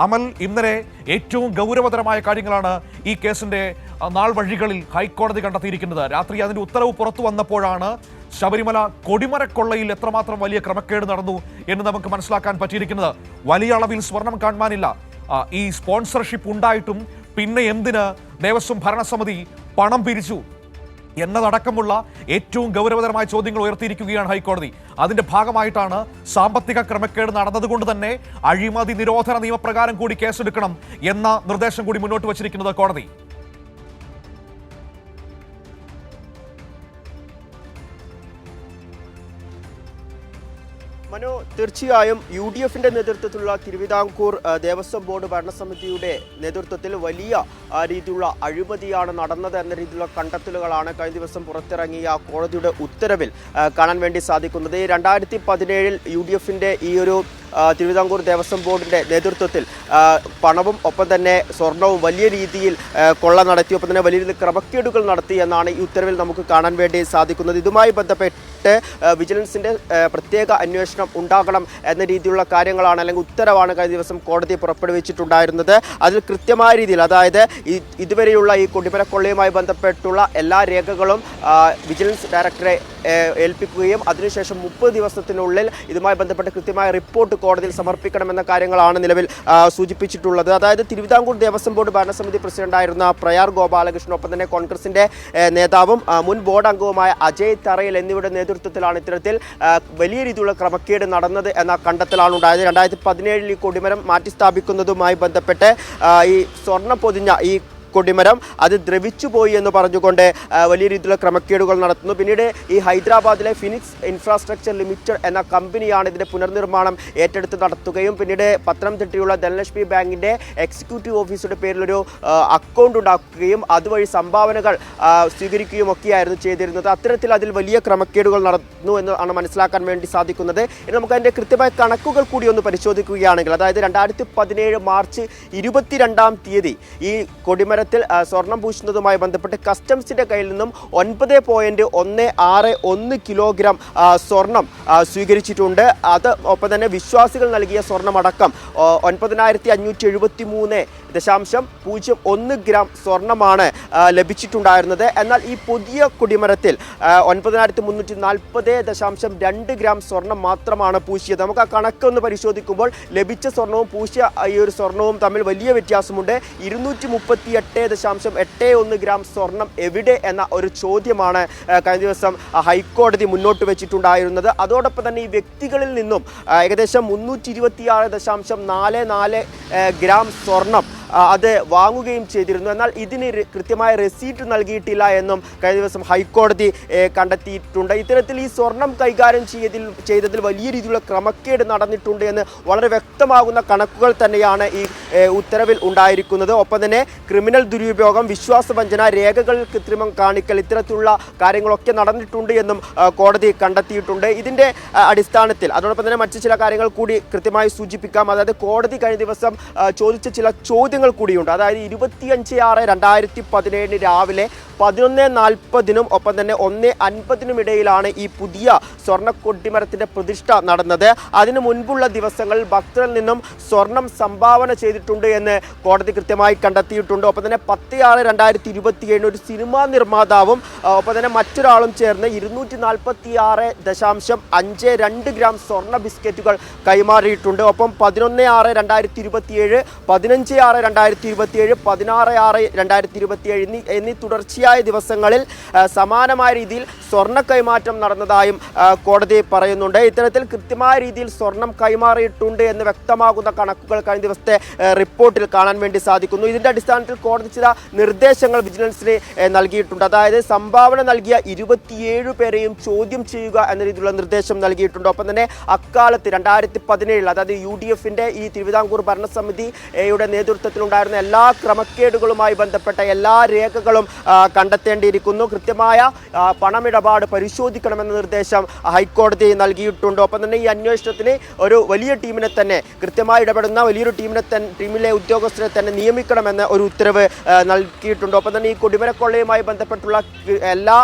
അമൽ, ഇന്നലെ ഏറ്റവും ഗൗരവതരമായ കാര്യങ്ങളാണ് ഈ കേസിന്റെ നാൾ വഴികളിൽ ഹൈക്കോടതി കണ്ടെത്തിയിരിക്കുന്നത്. രാത്രി അതിന്റെ ഉത്തരവ് പുറത്തു വന്നപ്പോഴാണ് ശബരിമല കൊടിമരക്കൊള്ളയിൽ എത്രമാത്രം വലിയ ക്രമക്കേട് നടന്നു എന്ന് നമുക്ക് മനസ്സിലാക്കാൻ പറ്റിയിരിക്കുന്നത്. വലിയ അളവിൽ സ്വർണം കാണുവാനില്ല. ഈ സ്പോൺസർഷിപ്പ് ഉണ്ടായിട്ടും പിന്നെ എന്തിന് ദേവസ്വം ഭരണസമിതി പണം പിരിച്ചു എന്നതടക്കമുള്ള ഏറ്റവും ഗൗരവതരമായ ചോദ്യങ്ങൾ ഉയർത്തിയിരിക്കുകയാണ് ഹൈക്കോടതി. അതിന്റെ ഭാഗമായിട്ടാണ് സാമ്പത്തിക ക്രമക്കേട് നടന്നതുകൊണ്ട് തന്നെ അഴിമതി നിരോധന നിയമപ്രകാരം കൂടി കേസെടുക്കണം എന്ന നിർദ്ദേശം കൂടി മുന്നോട്ട് വച്ചിരിക്കുന്നത് കോടതി. മനു, തീർച്ചയായും UDFന്റെ നേതൃത്വത്തിലുള്ള തിരുവിതാംകൂർ ദേവസ്വം ബോർഡ് ഭരണസമിതിയുടെ നേതൃത്വത്തിൽ വലിയ രീതിയിലുള്ള അഴിമതിയാണ് നടന്നത് എന്ന രീതിയിലുള്ള കണ്ടെത്തലുകളാണ് കഴിഞ്ഞ ദിവസം പുറത്തിറങ്ങിയ കോടതിയുടെ ഉത്തരവിൽ കാണാൻ വേണ്ടി സാധിക്കുന്നത്. 2017 UDFന്റെ ഈ ഒരു തിരുവിതാംകൂർ ദേവസ്വം ബോർഡിന്റെ നേതൃത്വത്തിൽ പണവും ഒപ്പം തന്നെ സ്വർണവും വലിയ രീതിയിൽ കൊള്ള നടത്തി, ഒപ്പം തന്നെ വലിയ രീതിയിൽ ക്രമക്കേടുകൾ നടത്തി എന്നാണ് ഈ ഉത്തരവിൽ നമുക്ക് കാണാൻ വേണ്ടി സാധിക്കുന്നത്. ഇതുമായി ബന്ധപ്പെട്ട് വിജിലൻസിന്റെ പ്രത്യേക അന്വേഷണം ഉണ്ടാകണം എന്ന രീതിയിലുള്ള കാര്യങ്ങളാണ് അല്ലെങ്കിൽ ഉത്തരവാണ് കഴിഞ്ഞ ദിവസം കോടതി പുറപ്പെടുവിച്ചിട്ടുണ്ടായിരുന്നത്. അതിൽ കൃത്യമായ രീതിയിൽ, അതായത് ഇതുവരെയുള്ള ഈ കൊടിമരക്കൊള്ളയുമായി ബന്ധപ്പെട്ടുള്ള എല്ലാ രേഖകളും വിജിലൻസ് ഡയറക്ടറെ ഏൽപ്പിക്കുകയും അതിനുശേഷം 30 ദിവസത്തിനുള്ളിൽ ഇതുമായി ബന്ധപ്പെട്ട കൃത്യമായ റിപ്പോർട്ട് കോടതിയിൽ സമർപ്പിക്കണമെന്ന കാര്യങ്ങളാണ് നിലവിൽ സൂചിപ്പിച്ചിട്ടുള്ളത്. അതായത് തിരുവിതാംകൂർ ദേവസ്വം ബോർഡ് ഭരണസമിതി പ്രസിഡന്റായിരുന്ന പ്രയാർ ഗോപാലകൃഷ്ണൻ, ഒപ്പം തന്നെ കോൺഗ്രസിന്റെ നേതാവും മുൻ ബോർഡ് അംഗവുമായ അജയ് തറയിൽ എന്നിവരുടെ നേതൃത്വത്തിലാണ് ഇത്തരത്തിൽ വലിയ രീതിയിലുള്ള ക്രമക്കേട് നടന്നത് എന്ന കണ്ടെത്തലാണ് ഉണ്ടായത്. 2017 ഈ കൊടിമരം മാറ്റി സ്ഥാപിക്കുന്നതുമായി ബന്ധപ്പെട്ട് ഈ സ്വർണ്ണ പൊതിഞ്ഞ ഈ കൊടിമരം അത് ദ്രവിച്ചുപോയി എന്ന് പറഞ്ഞുകൊണ്ട് വലിയ രീതിയിലുള്ള ക്രമക്കേടുകൾ നടത്തുന്നു. പിന്നീട് ഈ ഹൈദരാബാദിലെ ഫിനിക്സ് ഇൻഫ്രാസ്ട്രക്ചർ ലിമിറ്റഡ് എന്ന കമ്പനിയാണ് ഇതിന്റെ പുനർനിർമ്മാണം ഏറ്റെടുത്ത് നടത്തുകയും പിന്നീട് പത്തനംതിട്ടയുള്ള ധനലക്ഷ്മി ബാങ്കിന്റെ എക്സിക്യൂട്ടീവ് ഓഫീസറുടെ പേരിലൊരു അക്കൗണ്ട് ഉണ്ടാക്കുകയും അതുവഴി സംഭാവനകൾ സ്വീകരിക്കുകയും ഒക്കെയായിരുന്നു ചെയ്തിരുന്നത്. അത്തരത്തിൽ അതിൽ വലിയ ക്രമക്കേടുകൾ നടന്നു എന്നാണ് മനസ്സിലാക്കാൻ വേണ്ടി സാധിക്കുന്നത്. ഇനി നമുക്ക് അതിന്റെ കൃത്യമായ കണക്കുകൾ കൂടി ഒന്ന് പരിശോധിക്കുകയാണെങ്കിൽ, അതായത് 2017 മാർച്ച് 22-ാം തീയതി ഈ കൊടിമരത്തിൽ സ്വർണം പൂശുന്നതുമായി ബന്ധപ്പെട്ട് കസ്റ്റംസിന്റെ കയ്യിൽ നിന്നും 9.161 കിലോഗ്രാം സ്വർണം സ്വീകരിച്ചിട്ടുണ്ട്. അത് ഒപ്പം തന്നെ വിശ്വാസികൾ നൽകിയ സ്വർണമടക്കം 9573.01 ഗ്രാം സ്വർണമാണ് ലഭിച്ചിട്ടുണ്ടായിരുന്നത്. എന്നാൽ ഈ പുതിയ കൊടിമരത്തിൽ 9340.2 ഗ്രാം സ്വർണം മാത്രമാണ് പൂശിയത്. നമുക്ക് ആ കണക്കൊന്ന് പരിശോധിക്കുമ്പോൾ ലഭിച്ച സ്വർണവും പൂശിയ ഈ ഒരു സ്വർണവും തമ്മിൽ വലിയ വ്യത്യാസമുണ്ട്. 238.81 ഗ്രാം സ്വർണം എവിടെ എന്ന ഒരു ചോദ്യമാണ് കഴിഞ്ഞ ദിവസം ഹൈക്കോടതി മുന്നോട്ട് വെച്ചിട്ടുണ്ടായിരുന്നത്. അതോടൊപ്പം തന്നെ ഈ വ്യക്തികളിൽ നിന്നും ഏകദേശം 326.44 ഗ്രാം സ്വർണം അത് വാങ്ങുകയും ചെയ്തിരുന്നു. എന്നാൽ ഇതിന് കൃത്യമായ റെസീറ്റ് നൽകിയിട്ടില്ല എന്നും കഴിഞ്ഞ ദിവസം ഹൈക്കോടതി കണ്ടെത്തിയിട്ടുണ്ട്. ഇത്തരത്തിൽ ഈ സ്വർണം കൈകാര്യം ചെയ്തതിൽ വലിയ രീതിയിലുള്ള ക്രമക്കേട് നടന്നിട്ടുണ്ട് എന്ന് വളരെ വ്യക്തമാകുന്ന കണക്കുകൾ തന്നെയാണ് ഈ ഉത്തരവിൽ ഉണ്ടായിരിക്കുന്നത്. ഒപ്പം തന്നെ ക്രിമിനൽ ദുരുപയോഗം, വിശ്വാസവഞ്ചന, രേഖകളിൽ കൃത്രിമം കാണിക്കൽ, ഇത്തരത്തിലുള്ള കാര്യങ്ങളൊക്കെ നടന്നിട്ടുണ്ട് എന്നും കോടതി കണ്ടെത്തിയിട്ടുണ്ട്. ഇതിൻ്റെ അടിസ്ഥാനത്തിൽ അതോടൊപ്പം തന്നെ മറ്റു ചില കാര്യങ്ങൾ കൂടി കൃത്യമായി സൂചിപ്പിക്കാം. അതായത് കോടതി കഴിഞ്ഞ ദിവസം ചോദിച്ച ചില ചോദ്യങ്ങൾ കൂടിയുണ്ട്. അതായത് 25/6/2017 രാവിലെ 11:40 ഒപ്പം തന്നെ 1:50 ഇടയിലാണ് ഈ പുതിയ സ്വർണ്ണ കൊടിമരത്തിന്റെ പ്രതിഷ്ഠ നടന്നത്. അതിനു മുൻപുള്ള ദിവസങ്ങളിൽ ഭക്തരിൽ നിന്നും സ്വർണം സംഭാവന ചെയ്തിട്ടുണ്ട് എന്ന് കോടതി കൃത്യമായി കണ്ടെത്തിയിട്ടുണ്ട്. ഒപ്പം തന്നെ 10/6/2027 ഒരു സിനിമാ നിർമ്മാതാവും ഒപ്പം തന്നെ മറ്റൊരാളും ചേർന്ന് 246.52 ഗ്രാം സ്വർണ്ണ ബിസ്ക്കറ്റുകൾ കൈമാറിയിട്ടുണ്ട്. ഒപ്പം 11/6/2027, 15/6/2027, 16/6/2027 എന്നീ തുടർച്ചയായ ദിവസങ്ങളിൽ സമാനമായ രീതിയിൽ സ്വർണ്ണ കൈമാറ്റം നടന്നതായും കോടതി പറയുന്നുണ്ട്. ഇത്തരത്തിൽ കൃത്യമായ രീതിയിൽ സ്വർണം കൈമാറിയിട്ടുണ്ട് എന്ന് വ്യക്തമാകുന്ന കണക്കുകൾ കഴിഞ്ഞ ദിവസത്തെ റിപ്പോർട്ടിൽ കാണാൻ വേണ്ടി സാധിക്കുന്നു. ഇതിന്റെ അടിസ്ഥാനത്തിൽ കോടതി ചില നിർദ്ദേശങ്ങൾ വിജിലൻസിന് നൽകിയിട്ടുണ്ട്. അതായത് സംഭാവന നൽകിയ 27 പേരെയും ചോദ്യം ചെയ്യുക എന്ന രീതിയിലുള്ള നിർദ്ദേശം നൽകിയിട്ടുണ്ട്. ഒപ്പം തന്നെ അക്കാലത്ത് 2017 അതായത് UDFന്റെ ഈ തിരുവിതാംകൂർ ഭരണസമിതിയുടെ നേതൃത്വത്തിലുണ്ടായിരുന്ന എല്ലാ ക്രമക്കേടുകളുമായി ബന്ധപ്പെട്ട എല്ലാ രേഖകളും കണ്ടെത്തേണ്ടിയിരിക്കുന്നു. കൃത്യമായ പണമിടപാട് പരിശോധിക്കണമെന്ന നിർദ്ദേശം ഹൈക്കോടതി നൽകിയിട്ടുണ്ട്. ഒപ്പം തന്നെ ഈ അന്വേഷണത്തിന് ഒരു വലിയ ടീമിനെ തന്നെ, കൃത്യമായി ഇടപെടുന്ന വലിയൊരു ടീമിലെ ഉദ്യോഗസ്ഥരെ തന്നെ നിയമിക്കണമെന്ന ഒരു ഉത്തരവ് നൽകിയിട്ടുണ്ട്. ഒപ്പം തന്നെ ഈ കൊടിമരക്കൊള്ളയുമായി ബന്ധപ്പെട്ടുള്ള എല്ലാ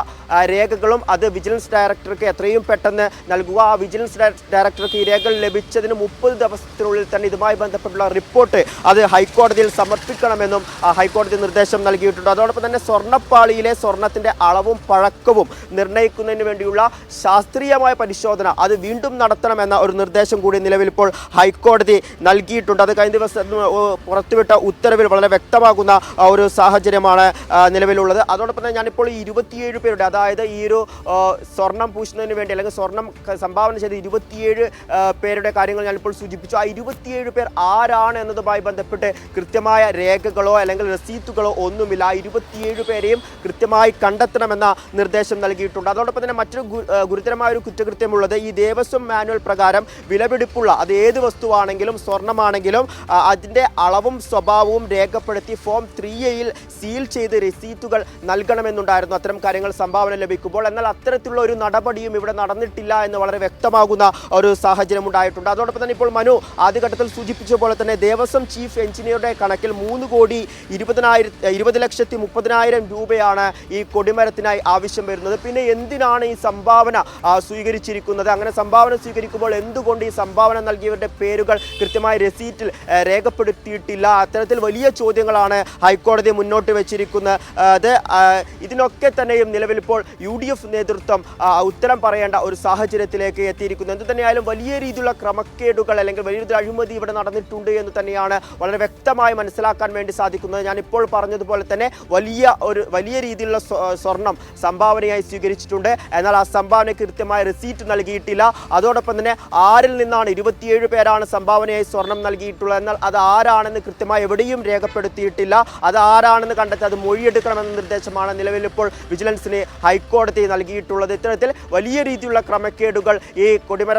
രേഖകളും അത് വിജിലൻസ് ഡയറക്ടർക്ക് എത്രയും പെട്ടെന്ന് നൽകുക. ആ വിജിലൻസ് ഡയറക്ടർക്ക് ഈ രേഖകൾ ലഭിച്ചതിന് 30 ദിവസത്തിനുള്ളിൽ തന്നെ ഇതുമായി ബന്ധപ്പെട്ടുള്ള റിപ്പോർട്ട് അത് ഹൈക്കോടതിയിൽ സമർപ്പിക്കണമെന്നും ഹൈക്കോടതി നിർദ്ദേശം നൽകിയിട്ടുണ്ട്. അതോടൊപ്പം തന്നെ സ്വർണ്ണപ്പാളിയിലെ സ്വർണത്തിന്റെ അളവും പഴക്കവും നിർണ്ണയിക്കുന്നതിന് വേണ്ടിയുള്ള ശാസ്ത്രീയമായ പരിശോധന അത് വീണ്ടും നടത്തണമെന്ന ഒരു നിർദ്ദേശം കൂടി നിലവിൽ ഇപ്പോൾ ഹൈക്കോടതി നൽകിയിട്ടുണ്ട്. അത് കഴിഞ്ഞ ദിവസം പുറത്തുവിട്ട ഉത്തരവിൽ വളരെ വ്യക്തമാകുന്ന ഒരു സാഹചര്യമാണ് നിലവിലുള്ളത്. അതോടൊപ്പം തന്നെ ഞാനിപ്പോൾ ഈ 27 പേരുടെ, അതായത് ഈ ഒരു സ്വർണം പൂശുന്നതിന് വേണ്ടി അല്ലെങ്കിൽ സ്വർണം സംഭാവന ചെയ്ത 27 പേരുടെ കാര്യങ്ങൾ ഞാനിപ്പോൾ സൂചിപ്പിച്ചു. ആ 27 പേർ ആരാണ് എന്നതുമായി ബന്ധപ്പെട്ട് കൃത്യമായ രേഖകളോ അല്ലെങ്കിൽ രസീറ്റുകളോ ഒന്നുമില്ല. ആ 27 പേരെയും കൃത്യമായി കണ്ടെത്തണമെന്ന നിർദ്ദേശം നൽകിയിട്ടുണ്ട്. അതോടൊപ്പം തന്നെ മറ്റൊരു ഗുരുതരമായ ഒരു കുറ്റകൃത്യമുള്ളത് ഈ ദേവസ്വം മാനുവൽ പ്രകാരം വിലപിടിപ്പുള്ള അത് ഏത് വസ്തുവാണെങ്കിലും സ്വർണ്ണമാണെങ്കിലും അതിൻ്റെ അളവും സ്വഭാവവും രേഖപ്പെടുത്തി ഫോം 3A സീൽ ചെയ്ത് രസീറ്റുകൾ നൽകണമെന്നുണ്ടായിരുന്നു അത്തരം കാര്യങ്ങൾ സംഭാവന ലഭിക്കുമ്പോൾ. എന്നാൽ അത്തരത്തിലുള്ള ഒരു നടപടിയും ഇവിടെ നടന്നിട്ടില്ല എന്ന് വളരെ വ്യക്തമാകുന്ന ഒരു സാഹചര്യം ഉണ്ടായിട്ടുണ്ട്. അതോടൊപ്പം തന്നെ ഇപ്പോൾ മനു ആദ്യഘട്ടത്തിൽ സൂചിപ്പിച്ച പോലെ തന്നെ ദേവസ്വം ചീഫ് എഞ്ചിനീയറുടെ കണക്കിൽ 3,20,30,000 രൂപയാണ് ഈ കൊടിമരത്തിനായി ആവശ്യം വരുന്നത്. പിന്നെ എന്തിനാണ് ഈ സംഭാവന സ്വീകരിച്ചിരിക്കുന്നത്? അങ്ങനെ സംഭാവന സ്വീകരിക്കുമ്പോൾ എന്തുകൊണ്ട് ഈ സംഭാവന നൽകിയവരുടെ പേരുകൾ കൃത്യമായി രസീറ്റിൽ രേഖപ്പെടുത്തിയിട്ടില്ല? അത്തരത്തിൽ വലിയ ചോദ്യങ്ങളാണ് ഹൈക്കോടതി മുന്നോട്ട് വെച്ചിരിക്കുന്നത്. ഇതിനൊക്കെ തന്നെയും നിലവിൽ ഇപ്പോൾ UDF നേതൃത്വം ഉത്തരം പറയേണ്ട ഒരു സാഹചര്യത്തിലേക്ക് എത്തിയിരിക്കുന്നു. എന്ത് തന്നെയായാലും വലിയ രീതിയിലുള്ള ക്രമക്കേടുകൾ അല്ലെങ്കിൽ വലിയ രീതിയിൽ അഴിമതി ഇവിടെ നടന്നിട്ടുണ്ട് എന്ന് തന്നെയാണ് വളരെ വ്യക്തമായി മനസ്സിലാക്കാൻ വേണ്ടി സാധിക്കുന്നത്. ഞാനിപ്പോൾ പറഞ്ഞതുപോലെ തന്നെ വലിയ രീതിയിലുള്ള സ്വർണം സംഭാവനയായി സ്വീകരിച്ചിട്ടുണ്ട്. എന്നാൽ ആ സംഭാവന കൃത്യമായ റെസീറ്റ് നൽകിയിട്ടില്ല. അതോടൊപ്പം തന്നെ ആരിൽ നിന്നാണ് 27 പേരാണ് സംഭാവനയായി സ്വർണം നൽകിയിട്ടുള്ളത്, എന്നാൽ അത് ആരാണെന്ന് കൃത്യമായി എവിടെയും രേഖപ്പെടുത്തിയിട്ടില്ല. അത് ആരാണെന്ന് കണ്ടെത്തി അത് മൊഴിയെടുക്കണമെന്ന നിർദ്ദേശമാണ് നിലവിൽ ഇപ്പോൾ വിജിലൻസിന് ഹൈക്കോടതി നൽകിയിട്ടുള്ളത്. ഇത്തരത്തിൽ വലിയ രീതിയിലുള്ള ക്രമക്കേടുകൾ ഈ കൊടിമര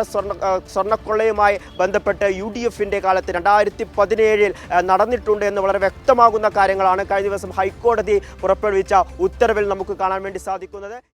സ്വർണ്ണക്കൊള്ളയുമായി ബന്ധപ്പെട്ട് UDFന്റെ കാലത്ത് 2017 നടന്നിട്ടുണ്ട് എന്ന് വളരെ വ്യക്തമാകുന്ന കാര്യങ്ങളാണ് കഴിഞ്ഞ ദിവസം ഹൈക്കോടതി പുറപ്പെടുവിച്ച ഉത്തരവിൽ നമുക്ക് കാണാൻ വേണ്ടി സാധിക്കുന്നത്.